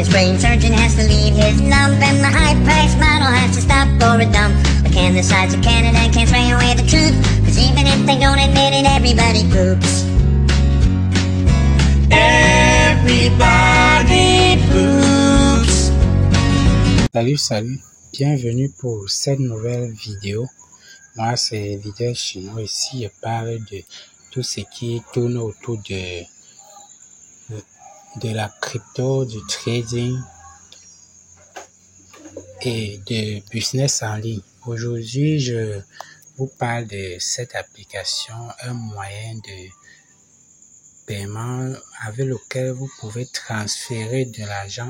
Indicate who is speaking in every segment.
Speaker 1: his brain surgeon has to leave his lump, and the high-priced model has to stop for a dump. But can the sides of Canada can't spray away the truth, cause even if they don't admit it, everybody poops. Everybody poops.
Speaker 2: Salut, bienvenue pour cette nouvelle vidéo. Moi c'est Leader Chinois. Ici je parle de tout ce qui tourne autour de la crypto, du trading et de business en ligne. Aujourd'hui je vous parle de cette application, un moyen de paiement avec lequel vous pouvez transférer de l'argent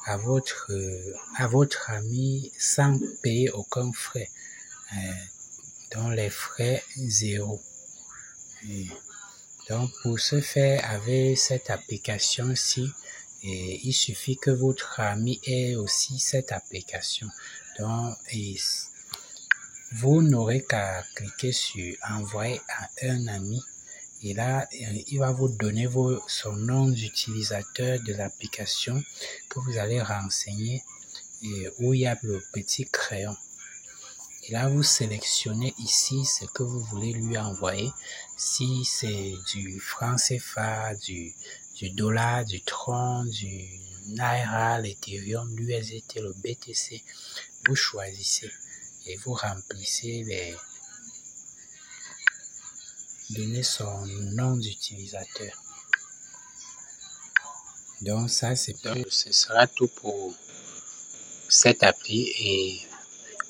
Speaker 2: à votre ami sans payer aucun frais, dont les frais zéro. Donc pour ce faire avec cette application-ci, il suffit que votre ami ait aussi cette application. Donc vous n'aurez qu'à cliquer sur envoyer à un ami. Et là, il va vous donner son nom d'utilisateur de l'application que vous allez renseigner où il y a le petit crayon. Et là, vous sélectionnez ici ce que vous voulez lui envoyer. Si c'est du franc CFA, du dollar, du Tron, du Naira, l'Ethereum, l'USDT, le BTC, vous choisissez et vous remplissez donner son nom d'utilisateur. Donc ça ce sera tout pour cette appli, et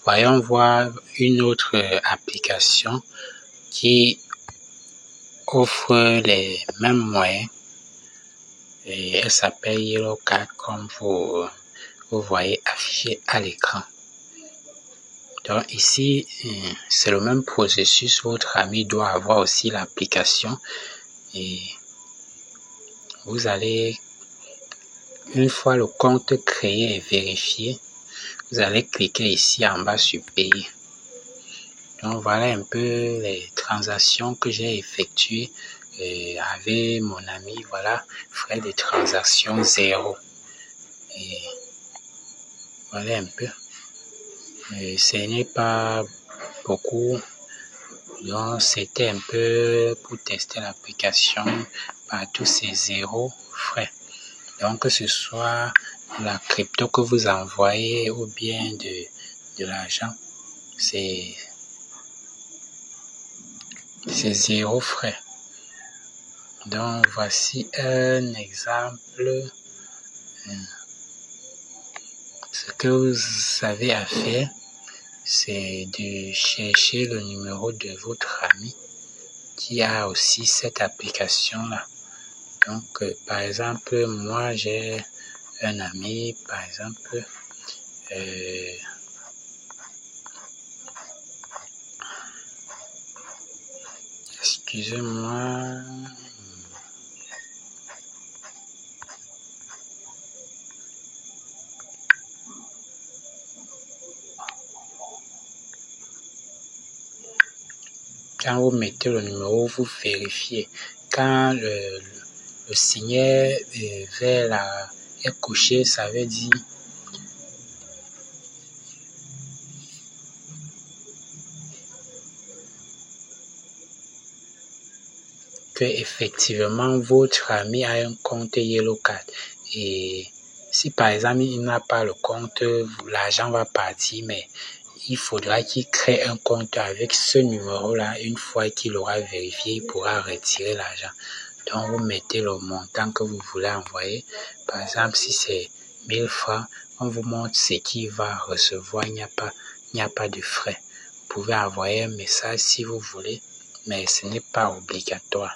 Speaker 2: voyons voir une autre application qui offre les mêmes moyens et elle s'appelle YellowCard, comme vous voyez affiché à l'écran. Donc ici, c'est le même processus. Votre ami doit avoir aussi l'application et vous allez, une fois le compte créé et vérifié, vous allez cliquer ici en bas sur payer. Donc voilà un peu les transactions que j'ai effectuées avec mon ami. Voilà, frais de transaction zéro. Et voilà un peu. Ce n'est pas beaucoup, donc c'était un peu pour tester l'application par tous ces zéro frais. Donc que ce soit la crypto que vous envoyez ou bien de l'argent, c'est zéro frais. Donc voici un exemple. Ce que vous avez à faire, c'est de chercher le numéro de votre ami qui a aussi cette application-là. Donc, par exemple, moi, j'ai un ami, par exemple, excusez-moi, quand vous mettez le numéro, vous vérifiez. Quand le signet vert est couché, ça veut dire que effectivement votre ami a un compte YellowCard. Et si par exemple il n'a pas le compte, l'argent va partir, mais il faudra qu'il crée un compte avec ce numéro-là. Une fois qu'il aura vérifié, il pourra retirer l'argent. Donc vous mettez le montant que vous voulez envoyer. Par exemple, si c'est 1000 francs, on vous montre ce qu'il va recevoir. Il n'y a pas de frais. Vous pouvez envoyer un message si vous voulez, mais ce n'est pas obligatoire.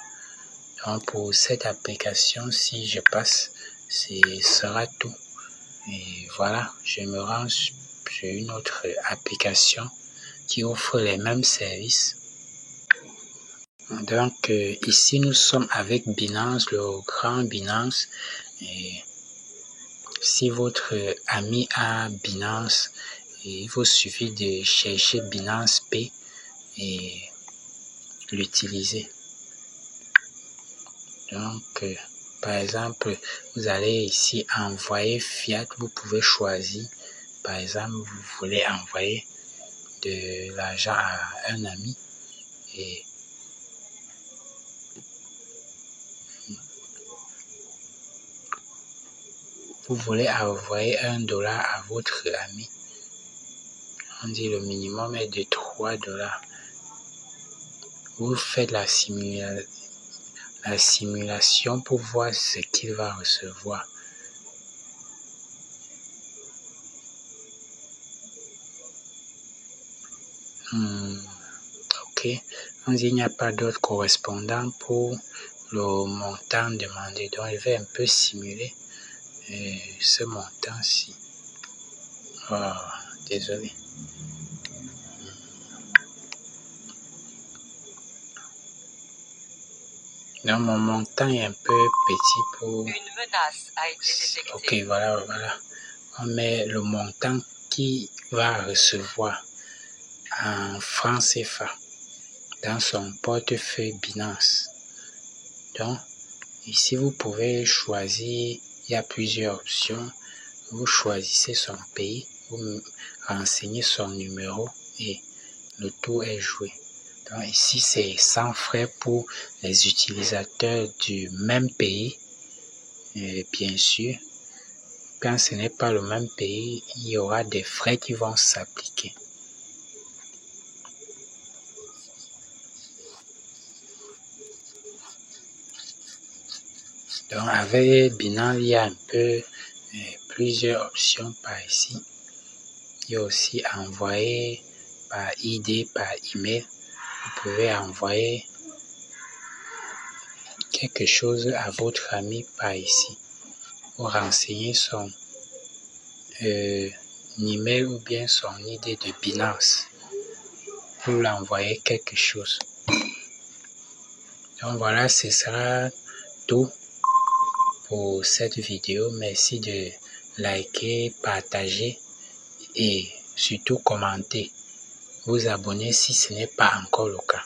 Speaker 2: Donc pour cette application, si je passe, ce sera tout. Et voilà, je me rends sur une autre application qui offre les mêmes services. Donc ici nous sommes avec Binance, le grand Binance. Et si votre ami a Binance, il vous suffit de chercher Binance Pay et l'utiliser. Donc Par exemple, vous allez ici envoyer fiat, vous pouvez choisir. Par exemple, vous voulez envoyer de l'argent à un ami et vous voulez envoyer $1 à votre ami. On dit le minimum est de $3. Vous faites la simulation pour voir ce qu'il va recevoir. Ok, on dit il n'y a pas d'autre correspondant pour le montant demandé. Donc, je vais un peu simuler ce montant-ci. Oh, désolé. Donc, mon montant est un peu petit pour...
Speaker 3: Une menace a été détectée.
Speaker 2: Ok, voilà. On met le montant qui va recevoir en francs CFA dans son portefeuille Binance. Donc, ici, vous pouvez choisir, il y a plusieurs options. Vous choisissez son pays, vous renseignez son numéro et le tour est joué. Donc ici, c'est sans frais pour les utilisateurs du même pays. Et bien sûr, quand ce n'est pas le même pays, il y aura des frais qui vont s'appliquer. Donc avec Binance, il y a un peu plusieurs options par ici. Il y a aussi envoyer par ID, par email. Vous pouvez envoyer quelque chose à votre ami par ici. Vous renseignez son email ou bien son ID de Binance. Vous l'envoyez quelque chose. Donc voilà, ce sera tout pour cette vidéo. Merci de liker, partager et surtout commenter. Vous abonner si ce n'est pas encore le cas.